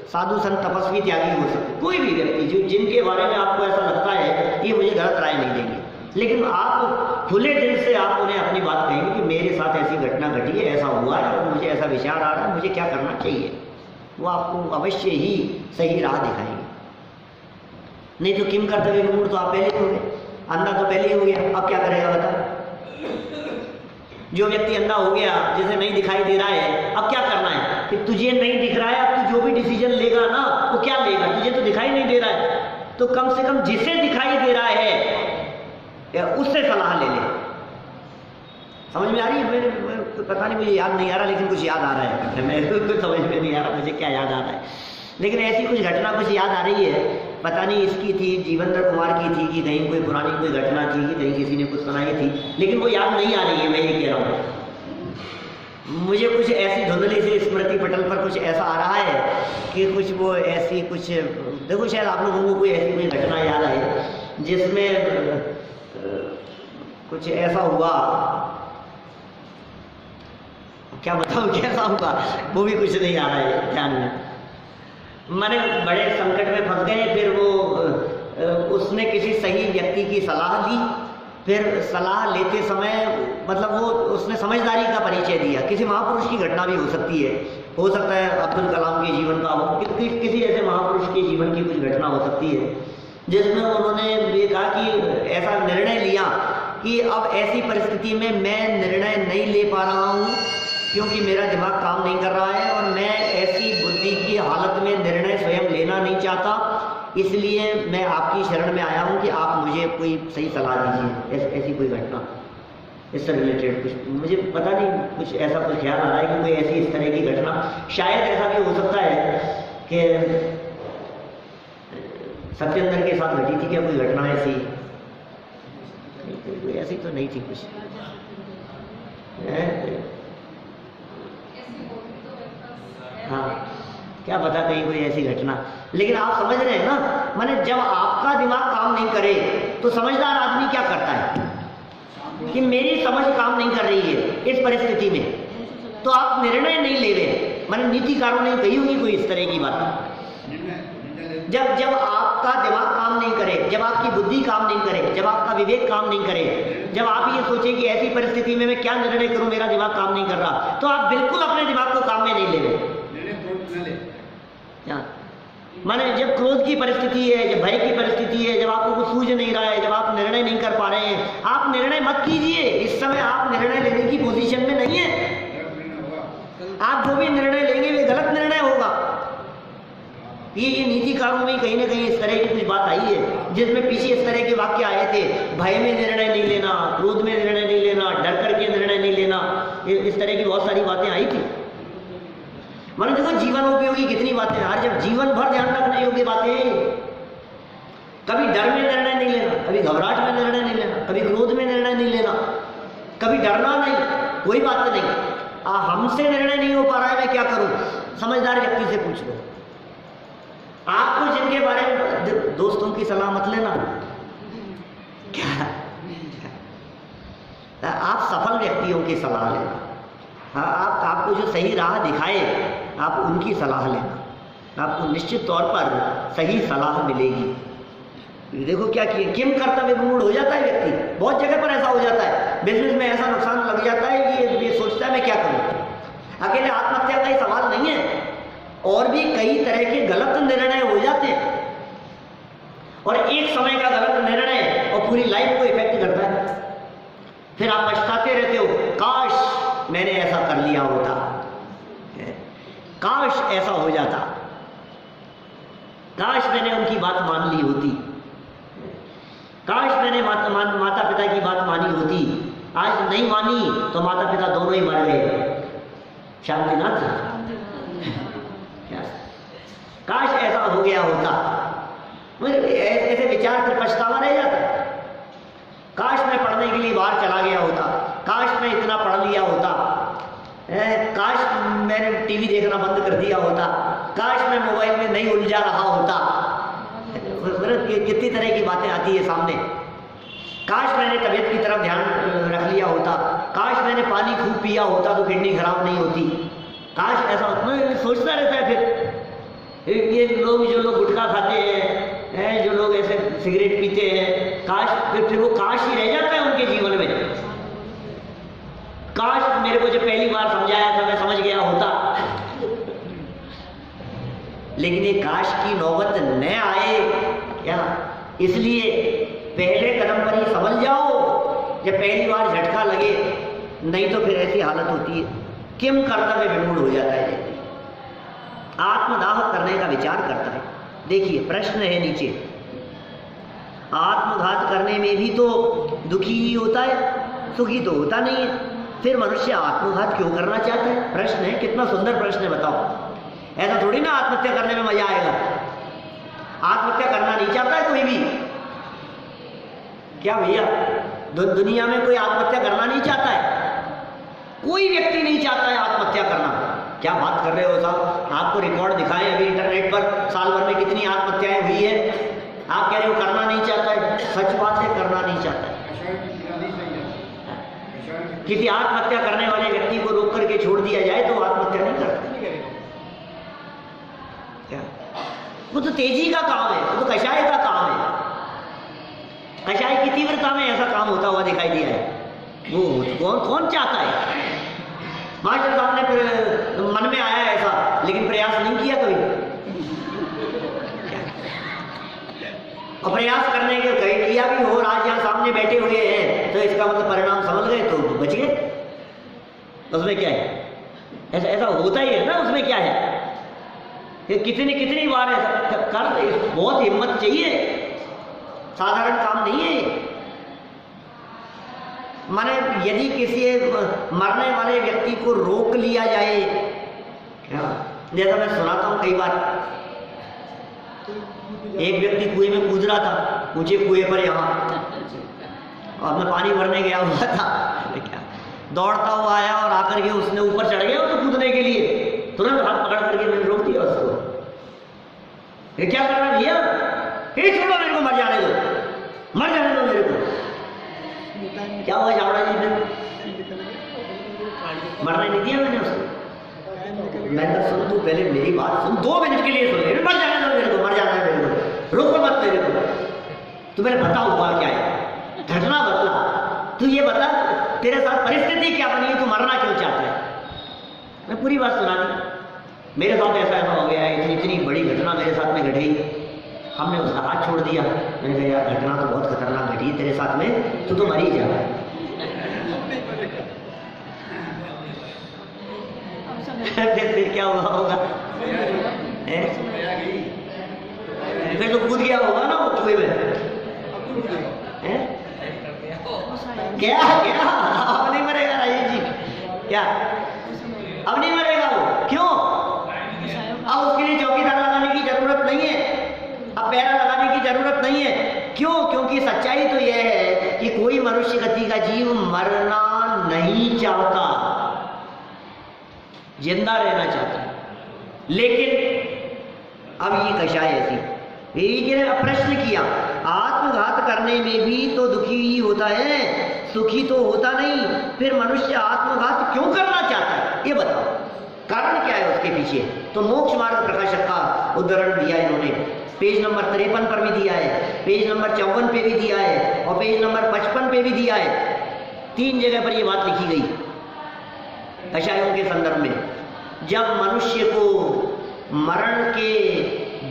साधु संत तपस्वी त्यागी हो सकते हैं, कोई भी व्यक्ति जो जिनके बारे में आपको ऐसा लगता है ये मुझे गलत राय नहीं देंगे, लेकिन आप खुले दिल से आप उन्हें अपनी बात कहेंगे कि मेरे साथ ऐसी घटना घटी है, ऐसा हुआ है और मुझे ऐसा विचार आ रहा है, मुझे क्या करना चाहिए, वो आपको अवश्य ही सही राह दिखाएंगे। नहीं तो किम कर्तव्य विमूढ़ तो आप पहले ही हो गए, अंधा तो पहले ही हो गया, अब क्या करेगा बताओ? जो व्यक्ति अंधा हो गया, जिसे नहीं दिखाई दे रहा है, अब क्या करना है कि तुझे नहीं दिख रहा है, अब तू जो भी डिसीजन लेगा ना वो क्या लेगा, तुझे तो दिखाई नहीं दे रहा है, तो कम से कम जिसे दिखाई दे रहा है उससे सलाह ले ले। समझ में आ रही है? मेरे पता नहीं, मुझे याद नहीं आ रहा, लेकिन कुछ याद आ रहा है, मैं कुछ समझ में नहीं आ रहा मुझे क्या याद आ रहा है, लेकिन ऐसी कुछ घटना कुछ याद आ रही है, पता नहीं इसकी थी, जीवेंद्र कुमार की थी कि कहीं कोई पुरानी कोई घटना थी कि कहीं किसी ने कुछ सुनाई थी, लेकिन वो याद नहीं आ रही है। मैं ये कह रहा हूँ, मुझे कुछ ऐसी धुंधली से स्मृति पटल पर कुछ ऐसा आ रहा है कि कुछ वो ऐसी कुछ, देखो शायद आप लोगों को कोई ऐसी कोई घटना याद आए जिसमें कुछ ऐसा हुआ, क्या बताऊँ कैसा हुआ, वो भी कुछ नहीं आ रहा है ध्यान में। माने बड़े संकट में फंस गए, फिर वो उसने किसी सही व्यक्ति की सलाह ली, फिर सलाह लेते समय मतलब वो उसने समझदारी का परिचय दिया। किसी महापुरुष की घटना भी हो सकती है, हो सकता है अब्दुल कलाम के जीवन का हो, किसी ऐसे महापुरुष के जीवन की कुछ घटना हो सकती है जिसमें उन्होंने ये कहा कि ऐसा निर्णय लिया कि अब ऐसी परिस्थिति में मैं निर्णय नहीं ले पा रहा हूँ क्योंकि मेरा दिमाग काम नहीं कर रहा है और मैं ऐसी बुद्धि की हालत में निर्णय स्वयं लेना नहीं चाहता, इसलिए मैं आपकी शरण में आया हूँ कि आप मुझे कोई सही सलाह दीजिए। ऐसी कोई घटना इससे रिलेटेड कुछ मुझे पता नहीं, कुछ ऐसा कुछ ख्याल आ रहा है कि कोई ऐसी इस तरह की घटना, शायद ऐसा भी हो सकता है कि सत्येंद्र के साथ घटी थी क्या कोई घटना ऐसी? कोई ऐसी तो नहीं थी कुछ हाँ, क्या पता कहीं कोई ऐसी घटना। लेकिन आप समझ रहे हैं ना, माने जब आपका दिमाग काम नहीं करे तो समझदार आदमी क्या करता है कि मेरी समझ काम नहीं कर रही है इस परिस्थिति में, तो आप निर्णय नहीं ले रहे। माने नीतिकारों ने कही होगी कोई इस तरह की बात। जब आपका दिमाग काम नहीं करे, जब आपकी बुद्धि काम नहीं करे, जब आपका विवेक काम नहीं करे, जब आप ये सोचें कि ऐसी परिस्थिति में मैं क्या निर्णय करूं, मेरा दिमाग काम नहीं कर रहा, तो आप बिल्कुल अपने दिमाग को काम में नहीं ले रहे। माने जब क्रोध की परिस्थिति है, जब भय की परिस्थिति है, जब आपको कुछ सूझ नहीं रहा है, जब आप निर्णय नहीं कर पा रहे हैं, आप निर्णय मत कीजिए। इस समय आप निर्णय लेने की पोजीशन में नहीं है। आप जो भी निर्णय लेंगे वे गलत निर्णय होगा। ये नीतिकारों में कहीं ना कहीं इस तरह की कुछ बात आई है जिसमें पीछे इस तरह के वाक्य आए थे, भय में निर्णय नहीं लेना, क्रोध में निर्णय नहीं लेना, डर करके निर्णय नहीं लेना, इस तरह की बहुत सारी बातें आई थी। मानो देखो जीवन उपयोगी कितनी बातें हैं, जब जीवन भर ध्यान रखने योग्य बातें। कभी डर में निर्णय नहीं लेना, कभी घबराहट में निर्णय नहीं लेना, कभी क्रोध में निर्णय नहीं लेना, कभी डरना नहीं, कोई बात नहीं। हमसे निर्णय नहीं हो पा रहा है, मैं क्या करूं? समझदार व्यक्ति से पूछ लो। आपको जिनके बारे में दोस्तों की सलाह मत लेना, क्या आप सफल व्यक्तियों की सलाह लेना। हाँ, आपको जो सही राह दिखाए आप उनकी सलाह लेना, आपको निश्चित तौर पर सही सलाह मिलेगी। देखो क्या किए, किम कर्तव्य विमूढ़ हो जाता है व्यक्ति। बहुत जगह पर ऐसा हो जाता है, बिजनेस में ऐसा नुकसान लग जाता है कि ये सोचता है मैं क्या करूं। अकेले आत्महत्या का ही सवाल नहीं है, और भी कई तरह के गलत निर्णय हो जाते हैं, और एक समय का गलत निर्णय और पूरी लाइफ को इफेक्ट करता है। फिर आप पछताते रहते हो, काश मैंने ऐसा कर लिया होता, काश ऐसा हो जाता, काश मैंने उनकी बात मान ली होती, काश मैंने माता पिता की बात मानी होती। आज नहीं मानी तो माता पिता दोनों ही मर गए। शांतिनाथ, काश ऐसा हो गया होता। ऐसे विचार फिर पछतावा रह जाता है। काश मैं पढ़ने के लिए बाहर चला गया होता, काश मैं इतना पढ़ लिया होता, काश मैंने टीवी देखना बंद कर दिया होता, काश मैं मोबाइल में नहीं उलझा रहा होता। कितनी तरह की बातें आती है सामने। काश मैंने तबीयत की तरफ ध्यान रख लिया होता, काश मैंने पानी खूब पिया होता तो किडनी खराब नहीं होती, काश ऐसा होता। सोचता रहता है फिर ये लोग, जो लोग गुटखा खाते हैं, जो लोग ऐसे सिगरेट पीते हैं, काश फिर वो काश ही रह जाता है उनके जीवन में। काश मेरे को जो पहली बार समझाया था मैं समझ गया होता। लेकिन ये काश की नौबत न आए क्या, इसलिए पहले कदम पर ही समझ जाओ जब पहली बार झटका लगे, नहीं तो फिर ऐसी हालत होती है किम कर्तव्य विमूढ़ हो जाता है व्यक्ति, आत्मदाह करने का विचार करता है। देखिए प्रश्न है नीचे, आत्मघात करने में भी तो दुखी ही होता है, सुखी तो होता नहीं है, फिर मनुष्य आत्मघात क्यों करना चाहता है? प्रश्न है, कितना सुंदर प्रश्न है, बताओ। ऐसा थोड़ी ना आत्महत्या करने में मजा आएगा। आत्महत्या करना नहीं चाहता है कोई भी, क्या भैया? दुनिया में कोई आत्महत्या करना नहीं चाहता है, कोई व्यक्ति नहीं चाहता है आत्महत्या करना। क्या बात कर रहे हो साहब? आपको रिकॉर्ड दिखाएं अभी इंटरनेट पर, साल भर में कितनी आत्महत्याएं हुई है, आप कह रहे हो करना नहीं चाहता है। सच बात है, करना नहीं चाहता है। किसी आत्महत्या करने वाले व्यक्ति को रोक करके छोड़ दिया जाए तो आत्महत्या नहीं करता। क्या वो तो तेजी का काम है, वो तो कषाय का काम है। कषाय की तीव्रता में ऐसा काम होता हुआ दिखाई दिया है। वो कौन चाहता है? मास्टर साहब ने फिर मन में आया ऐसा, लेकिन प्रयास नहीं किया कभी। और प्रयास करने के कहीं किया भी हो, आज यहाँ सामने बैठे हुए हैं, तो इसका मतलब परिणाम समझ गए तो बच गए। उसमें क्या है? ऐसा ऐसा होता ही है ना, उसमें क्या है? ये कितनी बार ऐसा कर, बहुत हिम्मत चाहिए, साधारण काम नहीं है। माने यदि किसी मरने वाले व्यक्ति को रोक लिया जाए, जैसा मैं सुनाता हूं कई बार, एक व्यक्ति कुएं में कूद रहा था, ऊंचे कुएं पर यहाँ, और मैं पानी भरने गया हुआ था, क्या दौड़ता हुआ आया और आकर के उसने ऊपर चढ़ गया तो कूदने के लिए, तुरंत हाथ पकड़ करके मैंने रोक दिया उसको। ये क्या कर रहा है भैया? छोड़ो मेरे को, मर जाने दो, मर जाने दो मेरे को। क्या हुआ झावड़ा जी? फिर मरने नहीं दिया मैंने उसको। मैंने सुन, तू पहले मेरी बात सुन, 2 मिनट के लिए सुन, मर जाने दो मेरे को, मर जाना है मेरे को, रोको मत मेरे को। तू मेरे बता हुआ क्या है, घटना बदला, तू ये बता तेरे साथ परिस्थिति क्या बनी है, तू मरना क्यों चाहता है? मैं पूरी बात सुना दी, मेरे साथ ऐसा ऐसा हो गया है, इतनी बड़ी घटना मेरे साथ में घटी, हमने उसका हाथ छोड़ दिया। मैंने कहा यार घटना तो बहुत खतरनाक घटी है तेरे साथ में, तू तो मर ही जा। फिर क्या हुआ होगा? फिर तो कूद गया होगा ना वो कुएं में। क्या क्या अब नहीं मरेगा राजेश जी? क्या अब नहीं मरेगा वो? क्यों? अब उसके लिए चौकीदार लगाने की जरूरत नहीं है, अब पैरा लगाने की जरूरत नहीं है। क्यों? क्योंकि सच्चाई तो यह है कि कोई मनुष्य गति का जीव मरना नहीं चाहता, जिंदा रहना चाहता है। लेकिन अब ये कषाय ऐसी, ये प्रश्न किया, आत्मघात करने में भी तो दुखी ही होता है, सुखी तो होता नहीं, फिर मनुष्य आत्मघात क्यों करना चाहता है? ये बताओ, कारण क्या है उसके पीछे? तो मोक्ष मार्ग प्रकाशक का उदाहरण दिया इन्होंने, पेज नंबर 53 पर भी दिया है, पेज नंबर 54 पे भी दिया है, और पेज नंबर 55 पे भी दिया है। 3 जगह पर यह बात लिखी गई कषायों के संदर्भ में। जब मनुष्य को मरण के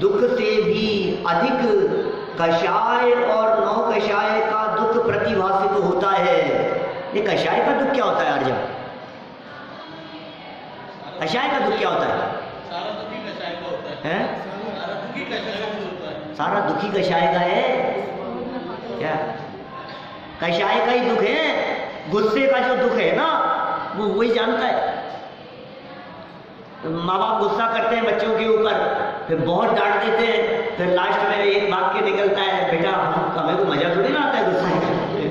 दुख से भी अधिक कषाय और नौ कषाय का दुख प्रतिभासित होता है। ये कषाय का दुख क्या होता है अर्जुन? कषाय का दुख क्या होता है? सारा दुखी कषाय का होता है। सारा दुखी कषाय का होता है। सारा दुखी कषाय का है क्या? कषाय का ही दुख है, गुस्से का जो दुख है ना वो वही जानता है। माँ बाप गुस्सा करते हैं बच्चों के ऊपर, फिर बहुत डांट देते हैं, फिर लास्ट में एक वाक्य निकलता है, बेटा हमें को मजा थोड़ी ना आता है गुस्सा करने।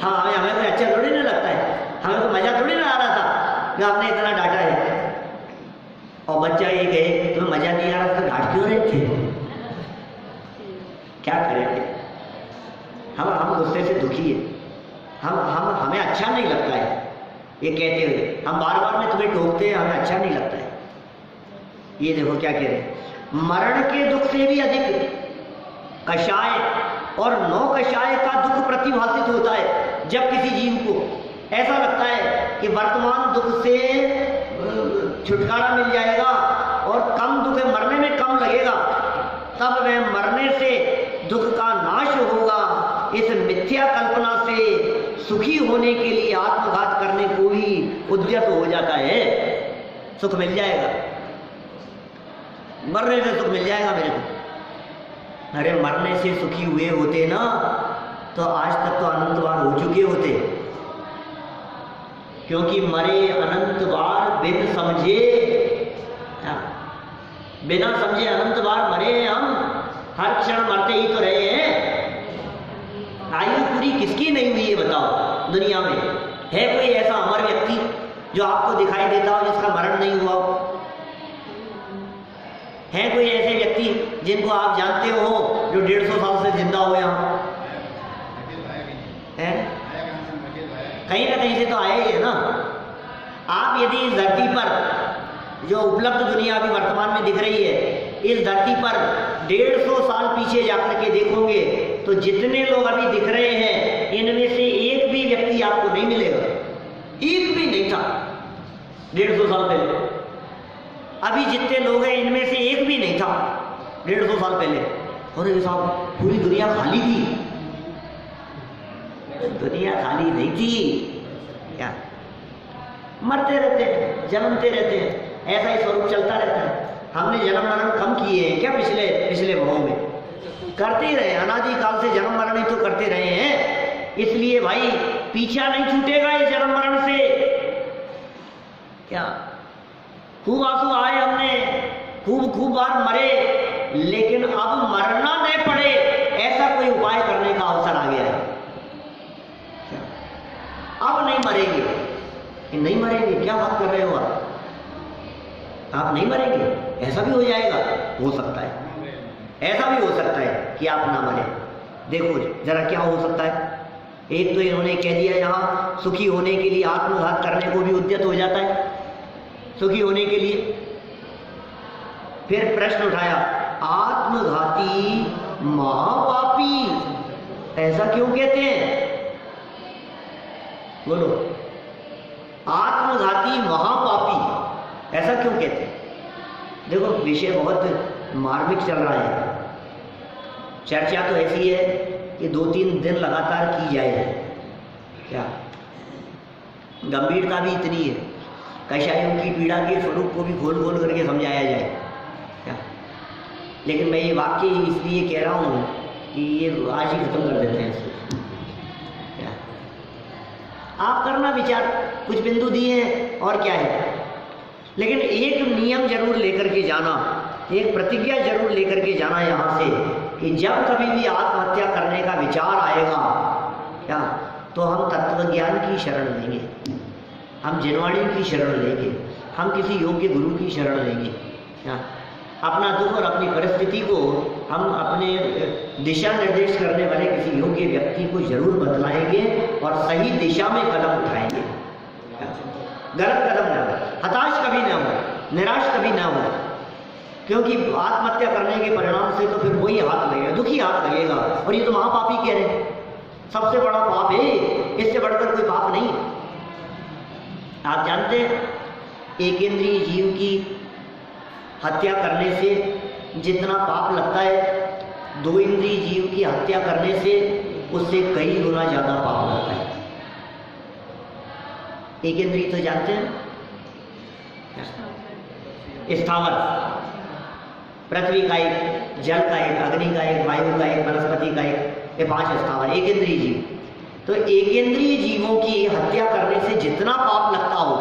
हाँ हमें तो अच्छा थोड़ी ना लगता है, हमें तो मजा थोड़ी ना आ रहा था कि आपने इतना डांटा है। और बच्चा ये कहे तुम्हें मजा नहीं आ रहा तो डांट क्यों रहे थे? क्या करेंगे? हम गुस्से से दुखी है, हमें अच्छा नहीं लगता है ये कहते हुए, हम बार बार में तुम्हें टोकते हैं, हमें अच्छा नहीं लगता है। ये देखो क्या कह रहे, मरण के दुख से भी अधिक कषाय और नौ कषाय का दुख प्रतिभासित होता है। जब किसी जीव को ऐसा लगता है कि वर्तमान दुख से छुटकारा मिल जाएगा और कम दुख है, मरने में कम लगेगा, तब वह मरने से दुख का नाश होगा, इस मिथ्या कल्पना से सुखी होने के लिए आत्मघात करने को भी उद्यत हो जाता है। सुख मिल जाएगा, मरने से सुख मिल जाएगा मेरे को। अरे मरने से सुखी हुए होते ना तो आज तक तो अनंत बार हो चुके होते, क्योंकि मरे अनंत बार बिन समझे, बिना समझे अनंत बार मरे हम, हर क्षण मरते ही तो रहे हैं। आयु पूरी किसकी नहीं हुई है बताओ? दुनिया में है कोई ऐसा अमर व्यक्ति जो आपको दिखाई देता हो जिसका मरण नहीं हुआ हो? है कोई ऐसे व्यक्ति जिनको आप जानते हो जो 150 साल से जिंदा हो यहाँ? है कहीं ना कहीं से तो आए ही है ना। आप यदि इस धरती पर जो उपलब्ध दुनिया अभी वर्तमान में दिख रही है, इस धरती पर 150 साल पीछे जाकर के देखोगे तो जितने लोग अभी दिख रहे हैं, इनमें से एक भी व्यक्ति आपको नहीं मिलेगा, एक भी नहीं था 150 साल पहले। अभी जितने लोग हैं इनमें से एक भी नहीं था 150 साल पहले। और ये साहब पूरी दुनिया खाली थी, दुनिया खाली नहीं थी क्या? मरते रहते हैं, जन्मते रहते हैं, ऐसा ही स्वरूप चलता रहता है। हमने जन्म मरण कम किए हैं क्या पिछले भावों में? करते ही रहे, अनादि काल से जन्म मरण ही तो करते रहे हैं। इसलिए भाई पीछा नहीं छूटेगा ये जन्म मरण से। क्या खूब आंसू आए हमने, खूब बार मरे, लेकिन अब मरना नहीं पड़े ऐसा कोई उपाय करने का अवसर आ गया है। अब नहीं मरेंगे, नहीं मरेंगे, क्या बात कर रहे हो आप नहीं मरेंगे? ऐसा भी हो जाएगा, हो सकता है, ऐसा भी हो सकता है कि आप ना मरे। देखो जरा क्या हो सकता है। एक तो इन्होंने कह दिया यहाँ सुखी होने के लिए आत्मघात करने को भी उद्यत हो जाता है, सुखी होने के लिए। फिर प्रश्न उठाया, आत्मघाती महापापी ऐसा क्यों कहते हैं? बोलो, आत्मघाती महापापी ऐसा क्यों कहते हैं? देखो विषय बहुत मार्मिक चल रहा है, चर्चा तो ऐसी है कि 2-3 दिन लगातार की जाए। क्या गंभीरता भी इतनी है, कषायों की पीड़ा के स्वरूप को भी खोल करके समझाया जाए क्या? लेकिन मैं ये वाक्य इसलिए कह रहा हूँ कि ये आज ही खत्म कर देते हैं इसको। क्या आप करना विचार, कुछ बिंदु दिए हैं और क्या है, लेकिन एक नियम जरूर लेकर के जाना, एक प्रतिज्ञा जरूर लेकर के जाना यहाँ से कि जब कभी भी आत्महत्या करने का विचार आएगा क्या, तो हम तत्वज्ञान की शरण लेंगे, हम जिनवाणी की शरण लेंगे, हम किसी योग्य गुरु की शरण लेंगे क्या? अपना दुख और अपनी परिस्थिति को हम अपने दिशा निर्देश करने वाले किसी योग्य व्यक्ति को जरूर बतलाएंगे और सही दिशा में कदम उठाएंगे। गलत कदम ना हो, हताश कभी ना हो, निराश कभी ना हो, क्योंकि आत्महत्या करने के परिणाम से तो फिर वही हाथ लगेगा, दुखी हाथ लगेगा। और ये तो महापापी कह रहे हैं, सबसे बड़ा पाप है, इससे बढ़कर कोई पाप नहीं। आप जानते हैं एकेंद्रीय जीव की हत्या करने से जितना पाप लगता है, 2 इंद्रिय जीव की हत्या करने से उससे कई गुना ज्यादा पाप लगता है। एक इंद्रिय तो जानते हैं, स्थावर, पृथ्वी का एक, जल का एक, अग्नि का एक, वायु का एक, वनस्पति का एक, ये 5 स्थावर एक इंद्रिय जीव। तो एक इंद्रिय जीवों की हत्या करने से जितना पाप लगता हो,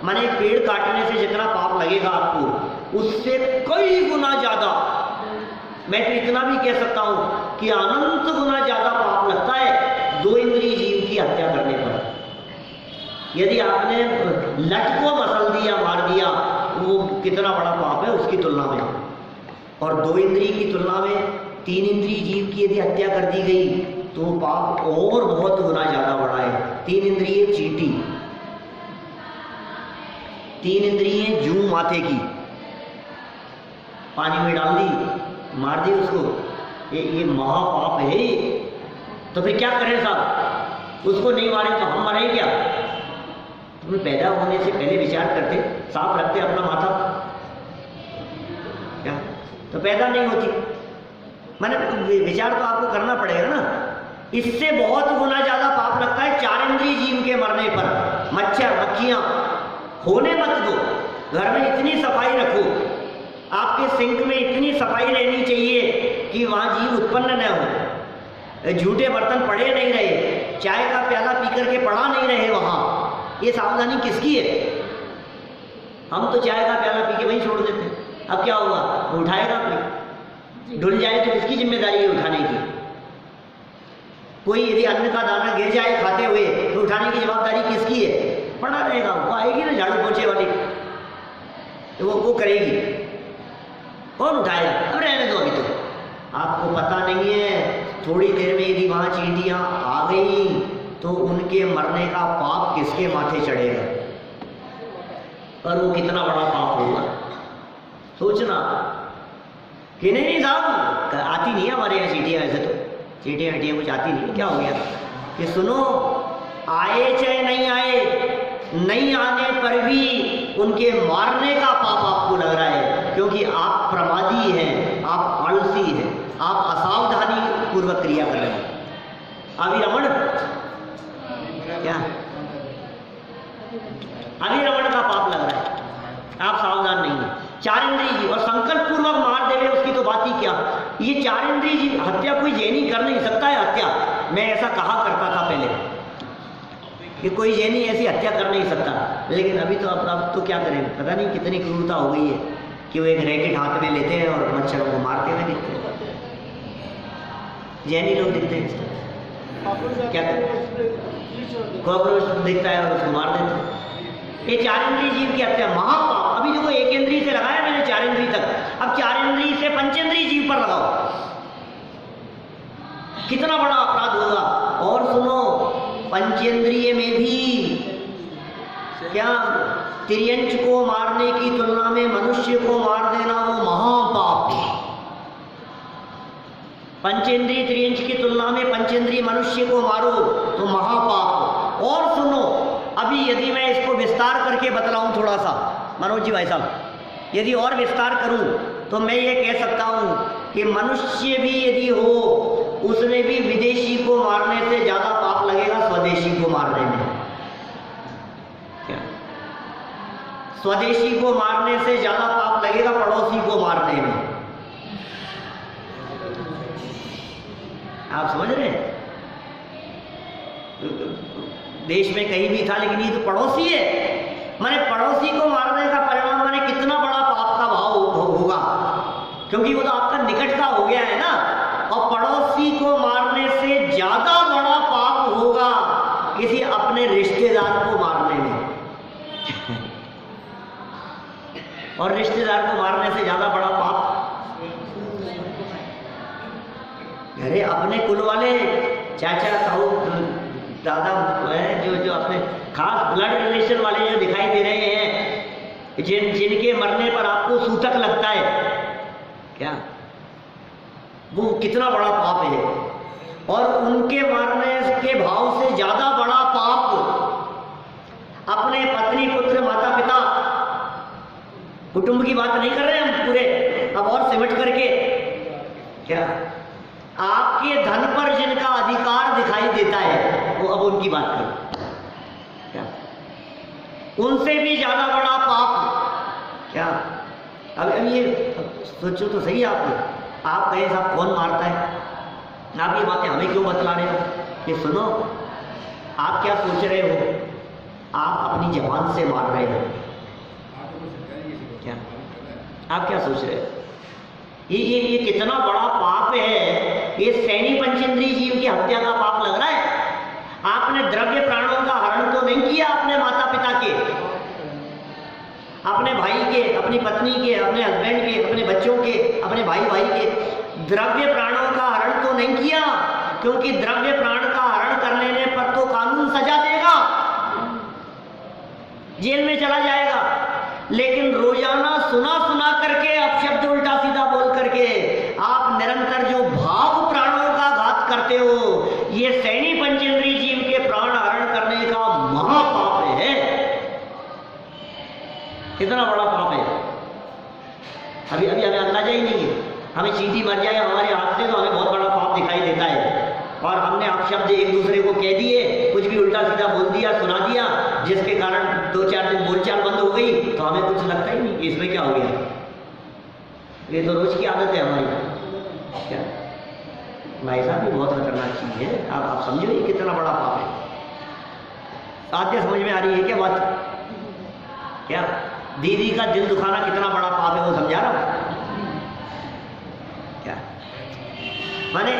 माने पेड़ काटने से जितना पाप लगेगा आपको, उससे कई गुना ज्यादा, मैं तो इतना भी कह सकता हूं कि अनंत गुना ज्यादा पाप लगता है 2 इंद्रिय जीव की हत्या करने पर। यदि आपने लट को मसल दिया, मार दिया, वो कितना बड़ा पाप है उसकी तुलना में। और 2 इंद्रिय की तुलना में 3 इंद्रिय जीव की यदि हत्या कर दी गई तो पाप और बहुत गुना ज्यादा बड़ा है। 3 इंद्रिय चींटी, 3 इंद्रिय जूं माथे की, पानी में डाल दी, मार दी उसको, ये महापाप है। तो फिर क्या करें साहब, उसको नहीं मारे तो हम मरें क्या? तुम पैदा होने से पहले विचार करते, साफ रखते अपना माथा क्या, तो पैदा नहीं होती। मैंने विचार तो आपको करना पड़ेगा ना। इससे बहुत गुना ज्यादा पाप लगता है 4 इंद्रिय जीव के मरने पर। मच्छर मक्खियां होने मत दो, घर में इतनी सफाई रखो, आपके सिंक में इतनी सफाई रहनी चाहिए कि वहां जीव उत्पन्न न हो, झूठे बर्तन पड़े नहीं रहे, चाय का प्याला पी करके पड़ा नहीं रहे वहां। ये सावधानी किसकी है? हम तो चाय का प्याला पी के वहीं छोड़ देते हैं। अब क्या हुआ, उठाएगा कोई? डुल जाए तो किसकी जिम्मेदारी है उठाने की? कोई यदि अन्न का दाना गिर जाए खाते हुए तो उठाने की जवाबदारी किसकी है? पड़ा रहेगा, वो आएगी ना झाड़ू पोछे वाली, तो वो करेगी, कौन उठाएगा? अब रहने दो, अभी तो आपको पता नहीं है, थोड़ी देर में यदि वहां चींटियां आ गई तो उनके मरने का पाप किसके माथे चढ़ेगा? और वो कितना बड़ा पाप होगा सोचना। कि नहीं साहब आती नहीं है हमारे यहाँ चीटियाँ, ऐसे तो चीटियाँ हटियाँ कुछ आती नहीं, क्या हो गया कि सुनो, आए चाहे नहीं आए, नहीं आने पर भी उनके मारने का पाप आपको लग रहा है, क्योंकि आप प्रमादी हैं, आप आलसी हैं, आप असावधानी पूर्वक क्रिया कर रहे हैं। अभिरमण क्या, अभिरमण का पाप लग रहा है, आप सावधान नहीं है। चार इंद्रिय जीव और संकल्प पूर्वक मार देवे, उसकी तो बात ही क्या। ये चार इंद्रिय जीव हत्या कोई जैनी कर नहीं सकता है हत्या। मैं ऐसा कहा करता था पहले कि कोई जैनी ऐसी हत्या कर नहीं सकता, लेकिन अभी तो अब तो क्या करें, पता नहीं कितनी क्रूरता हो गई है कि वो एक रैकेट हाथ में लेते हैं और मच्छरों को मारते हुए दिखते हैं। जैनी लोग दिखते हैं क्या करें, कॉकरोच दिखता है और उसको मार देते हैं। ये चार इंद्रिय जीव की हत्या महापाप। अभी देखो एक इंद्रिय से लगाया मैंने चार इंद्रिय तक, अब चार इंद्रिय से पंचेंद्रिय जीव पर लगाओ, कितना बड़ा अपराध होगा। और सुनो, पंचेंद्रिय में भी क्या तिर्यंच को मारने की तुलना में मनुष्य को मार देना वो महापाप है। पंचेंद्रिय तिर्यंच की तुलना में पंचेंद्रिय मनुष्य को मारो तो महापाप। और सुनो, अभी यदि मैं इसको विस्तार करके बतलाऊं थोड़ा सा, मनोज जी भाई साहब, यदि और विस्तार करूं तो मैं ये कह सकता हूं कि मनुष्य भी यदि हो, उसने भी विदेशी को मारने से ज्यादा पाप लगेगा स्वदेशी को मारने में। क्या स्वदेशी को मारने से ज्यादा पाप लगेगा पड़ोसी को मारने में। आप समझ रहे हैं, देश में कहीं भी था, लेकिन ये तो पड़ोसी है। माने पड़ोसी को मारने का परिणाम माने कितना बड़ा पाप का भाव होगा, क्योंकि वो तो आपका निकट का हो गया है ना। और पड़ोसी को मारने से ज्यादा बड़ा पाप होगा किसी अपने रिश्तेदार को मारने में। और रिश्तेदार को मारने से ज्यादा बड़ा पाप, अरे अपने कुल वाले चाचा ताऊ दादा जो अपने खास ब्लड रिलेशन वाले जो दिखाई दे रहे हैं, जिनके मरने पर आपको सूतक लगता है, क्या वो कितना बड़ा पाप है। और उनके मारने के भाव से ज्यादा बड़ा पाप अपने पत्नी पुत्र माता पिता, कुटुंब की बात नहीं कर रहे हम पूरे, अब और सिमट करके क्या आपके धन पर जिनका अधिकार दिखाई देता है, वो अब उनकी बात करो, क्या उनसे भी ज्यादा बड़ा पाप। क्या अब ये सोचो तो सही आप कहें साहब कौन मारता है, आप ये बातें हमें क्यों बतला रहे हो। ये सुनो, आप क्या सोच रहे हो, आप अपनी जबान से मार रहे हो। क्या आप क्या सोच रहे हो, ये कितना बड़ा पाप है। ये सैनी पंचेंद्रिय जीव की हत्या का पाप लग रहा है। आपने द्रव्य प्राणों का हरण तो नहीं किया, अपने माता पिता के, अपने भाई के, अपनी पत्नी के, अपने हस्बैंड के, अपने बच्चों के, अपने भाई के द्रव्य प्राणों का हरण तो नहीं किया, क्योंकि द्रव्य प्राण का हरण कर लेने पर तो कानून सजा देगा, जेल में चला जाएगा। लेकिन रोजाना सुना करके अपशब्द उल्टा सीधा बोल करके आप निरंतर जो भाव प्राणों का घात करते हो, ये सैनी पंचेंद्रिय जीव के प्राण हरण करने का महापाप है। कितना बड़ा पाप है, अभी हमें अंदाजा ही नहीं है। हमें चींटी मर जाए हमारे हाथ से तो हमें बहुत बड़ा पाप दिखाई देता है, और हमने अपशब्द एक दूसरे को कह दिए, कुछ भी उल्टा सीधा बोल दिया, सुना दिया, जिसके कारण 2-4 दिन बोलचाल बंद हो गई, तो हमें कुछ लगता ही नहीं कि इसमें क्या हो गया। ये तो रोज की आदत है हमारी। क्या भाई साहब, ये बहुत खतरनाक चीज है। आप समझो ये कितना बड़ा पाप है। आद्य समझ में आ रही है क्या बात? क्या दीदी का दिल दुखाना कितना बड़ा पाप है, वो समझा रहा हूं क्या। माने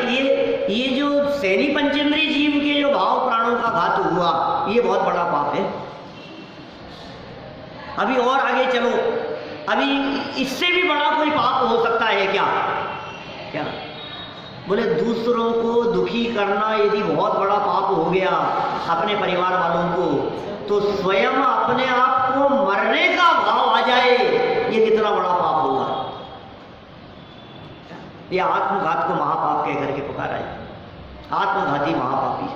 ये जो सैनी पंचेंद्रिय जीव के जो भाव प्राणों का घात हुआ, ये बहुत बड़ा पाप है। अभी और आगे चलो, अभी इससे भी बड़ा कोई पाप हो सकता है क्या? क्या बोले, दूसरों को दुखी करना यदि बहुत बड़ा पाप हो गया अपने परिवार वालों को, तो स्वयं अपने आप को मरने का भाव आ जाए, ये कितना बड़ा पाप होगा। ये आत्मघात को महापाप कह करके पुकारा है, आत्मघाती महापापी।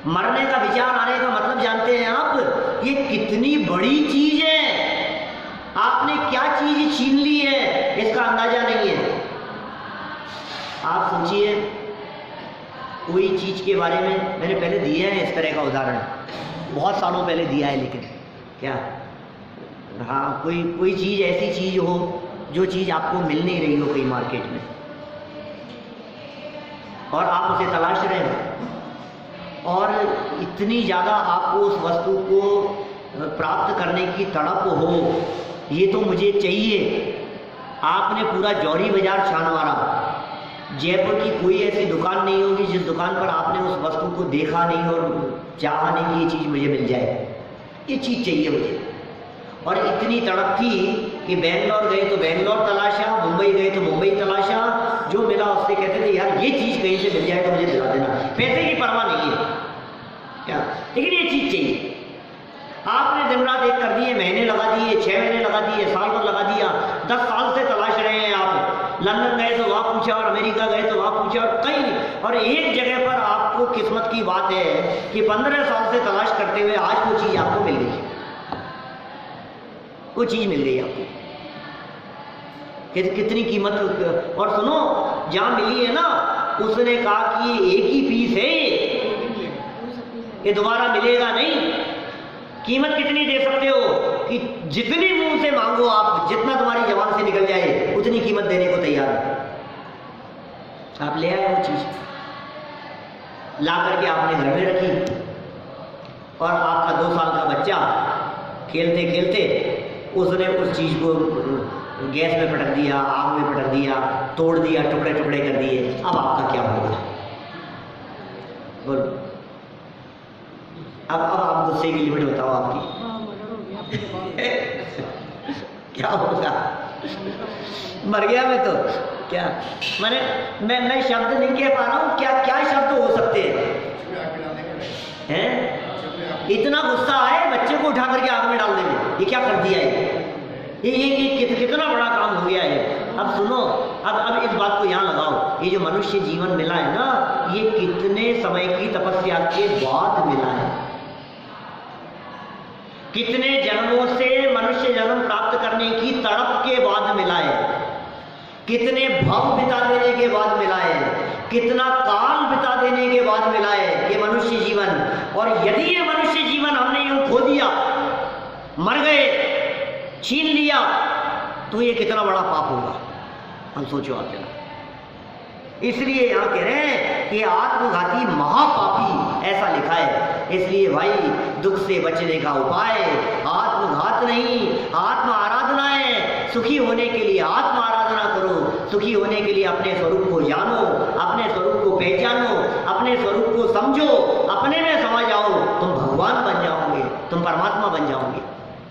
मरने का विचार आने का मतलब जानते हैं आप, ये कितनी बड़ी चीज है। आपने क्या चीज छीन ली है इसका अंदाजा नहीं है। आप सोचिए, कोई चीज के बारे में मैंने पहले दिया है इस तरह का उदाहरण, बहुत सालों पहले दिया है, लेकिन क्या, हाँ, कोई चीज ऐसी चीज हो जो चीज आपको मिल नहीं रही हो कहीं मार्केट में, और आप उसे तलाश रहे हो, और इतनी ज़्यादा आपको उस वस्तु को प्राप्त करने की तड़प हो, ये तो मुझे चाहिए। आपने पूरा जौहरी बाजार छान मारा, जयपुर की कोई ऐसी दुकान नहीं होगी जिस दुकान पर आपने उस वस्तु को देखा नहीं और चाहा नहीं कि ये चीज़ मुझे मिल जाए, ये चीज़ चाहिए मुझे। और इतनी तड़प थी कि बेंगलोर गए तो बेंगलोर तलाशा, मुंबई गए तो मुंबई तलाशा, जो मिला उससे कहते थे यार ये चीज़ कहीं से मिल जाए तो मुझे दिला देना, पैसे की परवाह नहीं है क्या, लेकिन ये चीज़ चाहिए। आपने दिन रात एक कर दिए, महीने लगा दिए, 6 महीने लगा दिए, साल भर लगा दिया, 10 साल से तलाश रहे हैं आप। लंदन गए तो वहाँ पूछा, और अमेरिका गए तो वहाँ पूछा, और कहीं, और एक जगह पर आपको किस्मत की बात है कि 15 साल से तलाश करते हुए आज वो चीज़ आपको मिल गई, वो चीज़ मिल गई आपको। कितनी कीमत। और सुनो, जहाँ मिली है ना, उसने कहा कि एक ही पीस है, ये दोबारा मिलेगा नहीं। कीमत कितनी दे सकते हो कि जितनी मुंह से मांगो आप, जितना तुम्हारी जबान से निकल जाए उतनी कीमत देने को तैयार है। आप ले आए वो चीज, ला करके आपने घर में रखी, और आपका 2 साल का बच्चा खेलते खेलते उसने उस चीज को गैस में पटक दिया, आग में पटक दिया, तोड़ दिया, टुकड़े टुकड़े कर दिए। अब आपका क्या होगा बोलो? अब आप गुस्से की लिमिट बताओ आपकी। क्या होगा? मर गया मैं तो क्या, मैं शब्द नहीं कह पा रहा हूँ, क्या शब्द हो सकते हैं? इतना गुस्सा आए बच्चे को उठा करके आग में डाल देंगे, ये क्या कर दिया है? ये कितना बड़ा काम हो गया है। अब सुनो, अब इस बात को यहाँ लगाओ, ये जो मनुष्य जीवन मिला है ना, ये कितने समय की तपस्या के बाद मिला है। कितने जन्मों से मनुष्य जन्म प्राप्त करने की तड़प के बाद मिला है, कितने भव बिता देने के बाद मिला है, कितना काल बिता देने के बाद मिला है ये मनुष्य जीवन। और यदि ये मनुष्य जीवन हमने यूं खो दिया, मर गए, छीन लिया, तो ये कितना बड़ा पाप होगा। हम सोचो आप जरा। इसलिए यहाँ कह रहे हैं कि आत्मघाती महापापी, ऐसा लिखा है। इसलिए भाई, दुख से बचने का उपाय आत्मघात नहीं, आत्म आराधना है। सुखी होने के लिए आत्म आराधना करो, सुखी होने के लिए अपने स्वरूप को जानो, अपने स्वरूप को पहचानो, अपने स्वरूप को समझो, अपने में समा जाओ, तुम भगवान बन जाओगे, तुम परमात्मा बन जाओगे।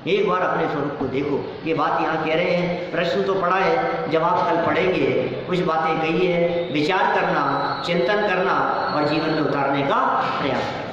एक बार अपने स्वरूप को देखो। ये बात यहाँ कह रहे हैं, प्रश्न तो पढ़ा है, जवाब कल पढ़ेंगे। कुछ बातें कही है, विचार करना, चिंतन करना और जीवन में उतारने का प्रयास करना।